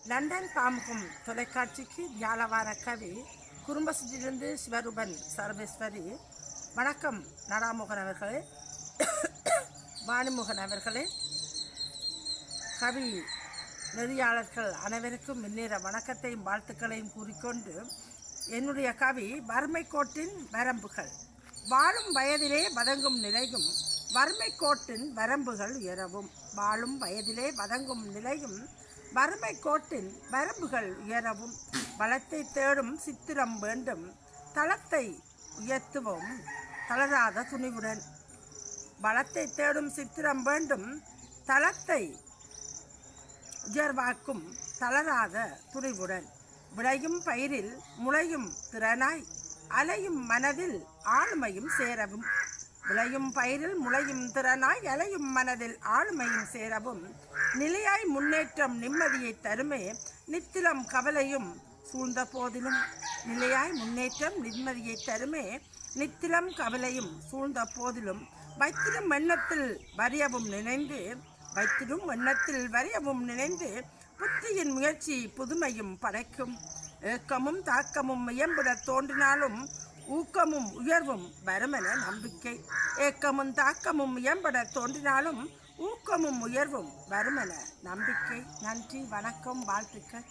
London Pamukam தொலைக்காட்சிக்கு வியாழவார கவி குறும்பசிலிருந்து சிவரூபன் சர்வேஸ்வரி. வணக்கம் நடாமோகன் அவர்களே, வாணிமுகன் அவர்களே, கவி நெறியாளர்கள் அனைவருக்கும் முன்னேற வணக்கத்தையும் வாழ்த்துக்களையும் கூறிக்கொண்டு, என்னுடைய கவி வறுமை கோட்டின் வரம்புகள். வாழும் வயதிலே வதங்கும் நிலையும் வறுமை கோட்டின் வரம்புகள் உயரவும். வாழும் வயதிலே வதங்கும் நிலையும் வறுமை கோட்டின் வரம்புகள் உயரவும். வளத்தை தேடும் சித்திரம் வேண்டும், தளத்தை உயர்த்துவோம் தளராத துணிவுடன். வளத்தை தேடும் சித்திரம் வேண்டும், தளத்தை உயர்வாக்கும் தளராத துணிவுடன். விளையும் பயிரில் முளையும் திறனாய் அலையும் மனதில் ஆளுமையும் சேரவும். விளையும் பயிரில் முளையும் திறனாய் அலையும் மனதில் ஆளுமையும் சேரவும். நிலையாய் முன்னேற்றம் நிம்மதியை தருமே நித்திலம் கவலையும் சூழ்ந்த போதிலும். நிலையாய் முன்னேற்றம் நிம்மதியை தருமே நித்திலம் கவலையும் சூழ்ந்த போதிலும். வைத்திடும் எண்ணத்தில் வரியவும் நினைந்து புத்தியின் முயற்சி புதுமையும் படைக்கும். ஏக்கமும் தாக்கமும் இயம்பிட தோன்றினாலும் ஊக்கமும் உயர்வும் வருமென நம்பிக்கை. ஏக்கமும் தாக்கமும் இயம்பட தோன்றினாலும் ஊக்கமும் உயர்வும் வருமென நம்பிக்கை. நன்றி, வணக்கம், வாழ்த்துக்கள்.